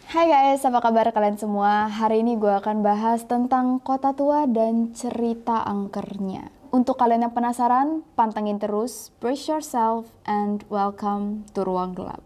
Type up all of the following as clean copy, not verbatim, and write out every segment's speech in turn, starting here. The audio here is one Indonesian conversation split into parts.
Hai guys, apa kabar kalian semua? Hari ini gue akan bahas tentang Kota Tua dan cerita angkernya. Untuk kalian yang penasaran, pantengin terus, brace yourself, and welcome to Ruang Gelap.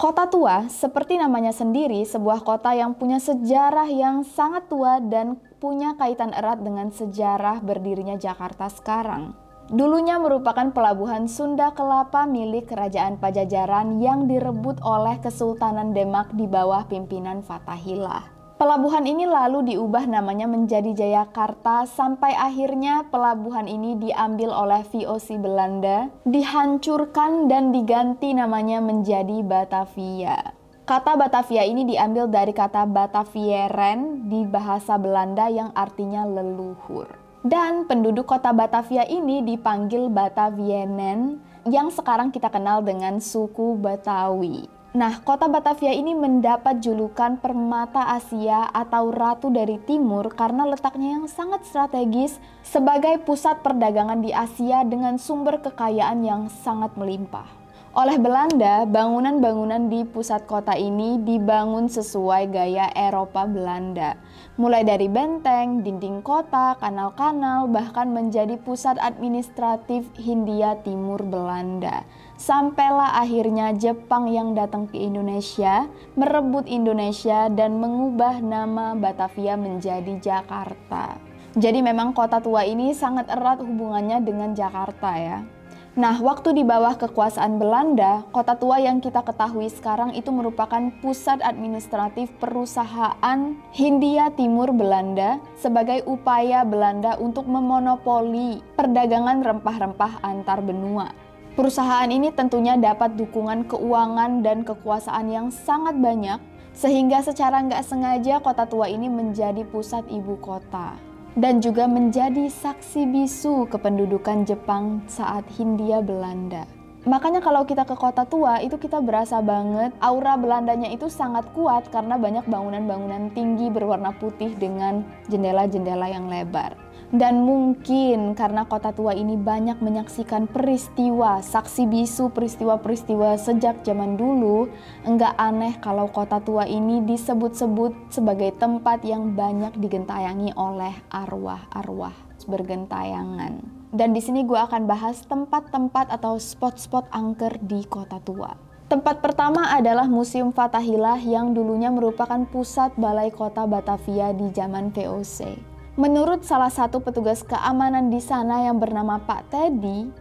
Kota Tua, seperti namanya sendiri, sebuah kota yang punya sejarah yang sangat tua dan punya kaitan erat dengan sejarah berdirinya Jakarta sekarang. Dulunya merupakan pelabuhan Sunda Kelapa milik Kerajaan Pajajaran yang direbut oleh Kesultanan Demak di bawah pimpinan Fathaillah. Pelabuhan ini lalu diubah namanya menjadi Jayakarta sampai akhirnya pelabuhan ini diambil oleh VOC Belanda, dihancurkan dan diganti namanya menjadi Batavia. Kata Batavia ini diambil dari kata Batavieren di bahasa Belanda yang artinya leluhur. Dan penduduk kota Batavia ini dipanggil Batavienen yang sekarang kita kenal dengan suku Betawi. Nah, kota Batavia ini mendapat julukan Permata Asia atau Ratu dari Timur karena letaknya yang sangat strategis sebagai pusat perdagangan di Asia dengan sumber kekayaan yang sangat melimpah. Oleh Belanda, bangunan-bangunan di pusat kota ini dibangun sesuai gaya Eropa Belanda. Mulai dari benteng, dinding kota, kanal-kanal, bahkan menjadi pusat administratif Hindia Timur Belanda. Sampailah akhirnya Jepang yang datang ke Indonesia, merebut Indonesia dan mengubah nama Batavia menjadi Jakarta. Jadi memang Kota Tua ini sangat erat hubungannya dengan Jakarta ya. Nah, waktu di bawah kekuasaan Belanda, Kota Tua yang kita ketahui sekarang itu merupakan pusat administratif perusahaan Hindia Timur Belanda sebagai upaya Belanda untuk memonopoli perdagangan rempah-rempah antar benua. Perusahaan ini tentunya dapat dukungan keuangan dan kekuasaan yang sangat banyak, sehingga secara nggak sengaja Kota Tua ini menjadi pusat ibu kota. Dan juga menjadi saksi bisu kependudukan Jepang saat Hindia Belanda. Makanya kalau kita ke Kota Tua itu kita berasa banget aura Belandanya itu sangat kuat karena banyak bangunan-bangunan tinggi berwarna putih dengan jendela-jendela yang lebar. Dan mungkin karena Kota Tua ini banyak menyaksikan peristiwa, saksi bisu peristiwa-peristiwa sejak zaman dulu, enggak aneh kalau Kota Tua ini disebut-sebut sebagai tempat yang banyak digentayangi oleh arwah-arwah bergentayangan. Dan di sini gue akan bahas tempat-tempat atau spot-spot angker di Kota Tua. Tempat pertama adalah Museum Fathaillah yang dulunya merupakan pusat balai kota Batavia di zaman VOC. Menurut salah satu petugas keamanan di sana yang bernama Pak Teddy,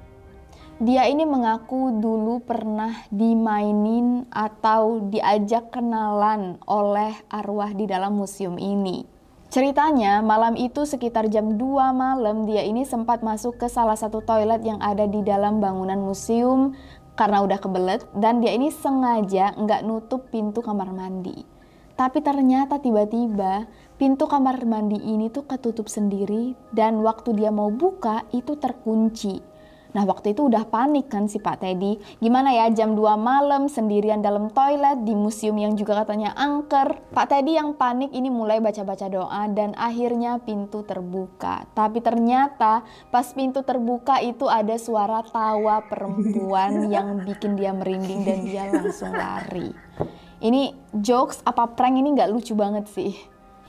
dia ini mengaku dulu pernah dimainin atau diajak kenalan oleh arwah di dalam museum ini. Ceritanya malam itu sekitar jam 2 malam dia ini sempat masuk ke salah satu toilet yang ada di dalam bangunan museum karena udah kebelet dan dia ini sengaja nggak nutup pintu kamar mandi. Tapi ternyata tiba-tiba pintu kamar mandi ini tuh ketutup sendiri dan waktu dia mau buka itu terkunci. Nah waktu itu udah panik kan si Pak Teddy. Gimana ya jam 2 malam sendirian dalam toilet di museum yang juga katanya angker. Pak Teddy yang panik ini mulai baca-baca doa dan akhirnya pintu terbuka. Tapi ternyata pas pintu terbuka itu ada suara tawa perempuan yang bikin dia merinding dan dia langsung lari. Ini jokes apa prank ini nggak lucu banget sih.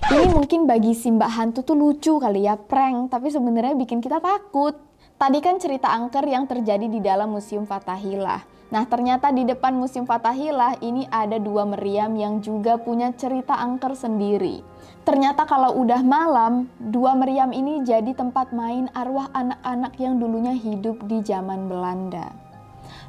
Ini mungkin bagi si Mbak Hantu tuh lucu kali ya prank, tapi sebenarnya bikin kita takut. Tadi kan cerita angker yang terjadi di dalam Museum Fathaillah. Nah ternyata di depan Museum Fathaillah ini ada dua meriam yang juga punya cerita angker sendiri. Ternyata kalau udah malam, dua meriam ini jadi tempat main arwah anak-anak yang dulunya hidup di zaman Belanda.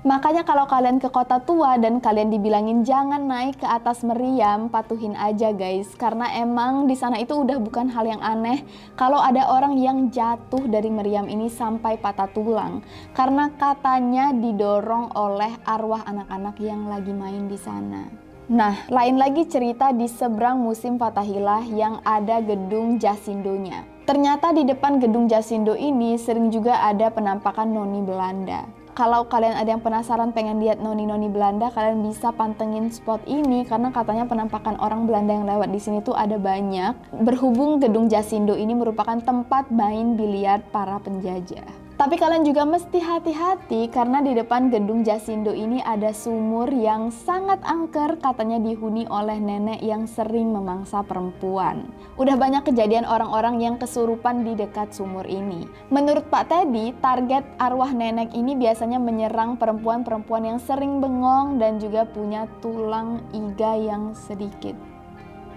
Makanya kalau kalian ke Kota Tua dan kalian dibilangin jangan naik ke atas meriam, patuhin aja guys. Karena emang di sana itu udah bukan hal yang aneh kalau ada orang yang jatuh dari meriam ini sampai patah tulang. Karena katanya didorong oleh arwah anak-anak yang lagi main di sana. Nah, lain lagi cerita di seberang Museum Fathahillah yang ada gedung Jasindo-nya. Ternyata di depan gedung Jasindo ini sering juga ada penampakan noni Belanda. Kalau kalian ada yang penasaran pengen lihat noni-noni Belanda, kalian bisa pantengin spot ini karena katanya penampakan orang Belanda yang lewat di sini tuh ada banyak. Berhubung gedung Jasindo ini merupakan tempat main biliar para penjajah. Tapi kalian juga mesti hati-hati karena di depan gedung Jasindo ini ada sumur yang sangat angker, katanya dihuni oleh nenek yang sering memangsa perempuan. Udah banyak kejadian orang-orang yang kesurupan di dekat sumur ini. Menurut Pak Teddy, target arwah nenek ini biasanya menyerang perempuan-perempuan yang sering bengong dan juga punya tulang iga yang sedikit.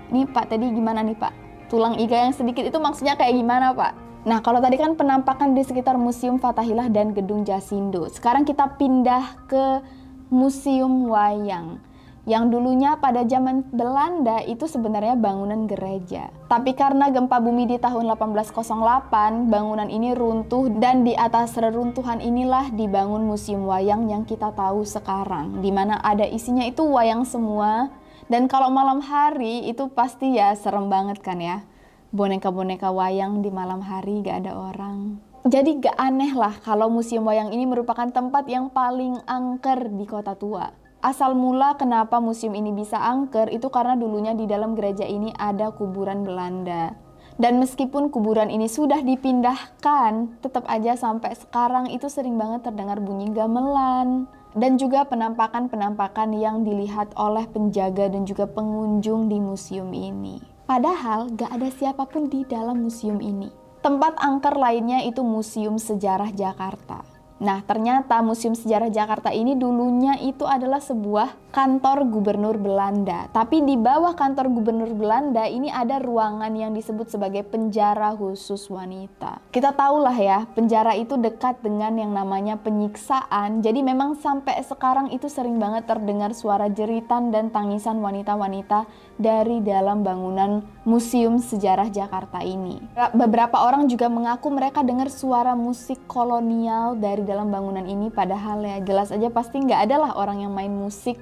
Nih Pak Teddy gimana nih Pak? Tulang iga yang sedikit itu maksudnya kayak gimana Pak? Nah, kalau tadi kan penampakan di sekitar Museum Fathahillah dan Gedung Jasindo. Sekarang kita pindah ke Museum Wayang. Yang dulunya pada zaman Belanda itu sebenarnya bangunan gereja. Tapi karena gempa bumi di tahun 1808, bangunan ini runtuh dan di atas reruntuhan inilah dibangun Museum Wayang yang kita tahu sekarang. Di mana ada isinya itu wayang semua. Dan kalau malam hari itu pasti ya serem banget kan ya. Boneka-boneka wayang di malam hari gak ada orang. Jadi gak aneh lah kalau Museum Wayang ini merupakan tempat yang paling angker di Kota Tua. Asal mula kenapa museum ini bisa angker itu karena dulunya di dalam gereja ini ada kuburan Belanda. Dan meskipun kuburan ini sudah dipindahkan, tetap aja sampai sekarang itu sering banget terdengar bunyi gamelan. Dan juga penampakan-penampakan yang dilihat oleh penjaga dan juga pengunjung di museum ini. Padahal gak ada siapapun di dalam museum ini. Tempat angker lainnya itu Museum Sejarah Jakarta. Nah, ternyata Museum Sejarah Jakarta ini dulunya itu adalah sebuah kantor gubernur Belanda. Tapi di bawah kantor gubernur Belanda ini ada ruangan yang disebut sebagai penjara khusus wanita. Kita tahulah ya, penjara itu dekat dengan yang namanya penyiksaan. Jadi memang sampai sekarang itu sering banget terdengar suara jeritan dan tangisan wanita-wanita dari dalam bangunan Museum Sejarah Jakarta ini. Beberapa orang juga mengaku mereka dengar suara musik kolonial dari dalam bangunan ini, padahal ya jelas aja pasti nggak ada lah orang yang main musik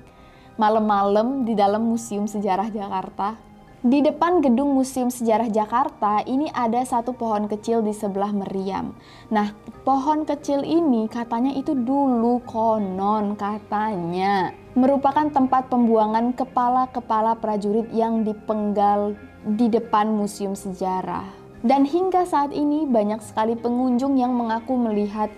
malam-malam di dalam Museum Sejarah Jakarta. Di depan gedung Museum Sejarah Jakarta ini ada satu pohon kecil di sebelah meriam. Nah, pohon kecil ini katanya itu dulu konon katanya merupakan tempat pembuangan kepala-kepala prajurit yang dipenggal di depan Museum Sejarah. Dan hingga saat ini banyak sekali pengunjung yang mengaku melihat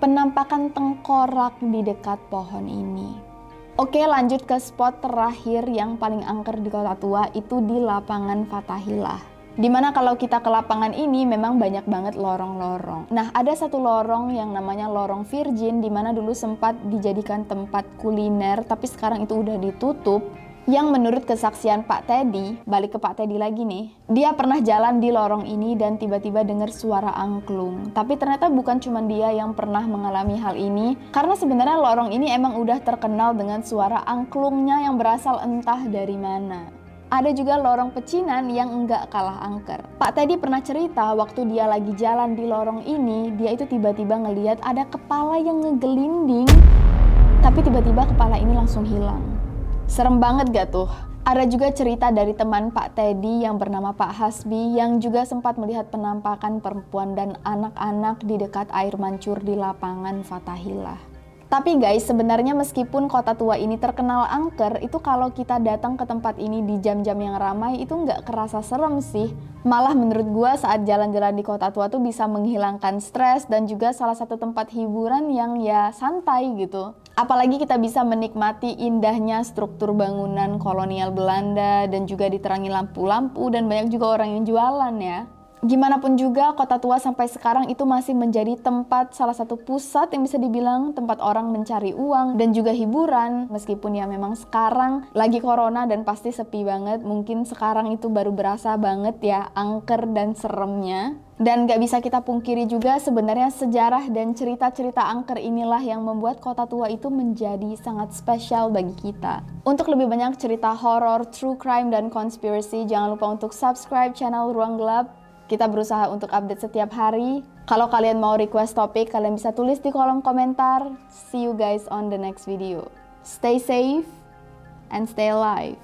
penampakan tengkorak di dekat pohon ini. Oke, lanjut ke spot terakhir yang paling angker di Kota Tua, itu di lapangan Fathahillah. Dimana kalau kita ke lapangan ini memang banyak banget lorong-lorong. Nah, ada satu lorong yang namanya Lorong Virgin, dimana dulu sempat dijadikan tempat kuliner, tapi sekarang itu udah ditutup. Yang menurut kesaksian Pak Teddy, balik ke Pak Teddy lagi nih, dia pernah jalan di lorong ini dan tiba-tiba dengar suara angklung. Tapi ternyata bukan cuma dia yang pernah mengalami hal ini, karena sebenarnya lorong ini emang udah terkenal dengan suara angklungnya yang berasal entah dari mana. Ada juga lorong pecinan yang enggak kalah angker. Pak Teddy pernah cerita waktu dia lagi jalan di lorong ini, dia itu tiba-tiba ngelihat ada kepala yang ngegelinding, tapi tiba-tiba kepala ini langsung hilang. Serem banget gak tuh? Ada juga cerita dari teman Pak Teddy yang bernama Pak Hasbi yang juga sempat melihat penampakan perempuan dan anak-anak di dekat air mancur di lapangan Fathahillah. Tapi guys, sebenarnya meskipun Kota Tua ini terkenal angker, itu kalau kita datang ke tempat ini di jam-jam yang ramai itu nggak kerasa serem sih. Malah menurut gua saat jalan-jalan di Kota Tua tuh bisa menghilangkan stres dan juga salah satu tempat hiburan yang ya santai gitu. Apalagi kita bisa menikmati indahnya struktur bangunan kolonial Belanda dan juga diterangi lampu-lampu dan banyak juga orang yang jualan ya. Gimana pun juga, Kota Tua sampai sekarang itu masih menjadi tempat salah satu pusat yang bisa dibilang tempat orang mencari uang dan juga hiburan. Meskipun ya memang sekarang lagi corona dan pasti sepi banget, mungkin sekarang itu baru berasa banget ya angker dan seremnya. Dan gak bisa kita pungkiri juga sebenarnya sejarah dan cerita-cerita angker inilah yang membuat Kota Tua itu menjadi sangat spesial bagi kita. Untuk lebih banyak cerita horor, true crime, dan conspiracy, jangan lupa untuk subscribe channel Ruang Gelap. Kita berusaha untuk update setiap hari. Kalau kalian mau request topik, kalian bisa tulis di kolom komentar. See you guys on the next video. Stay safe and stay alive.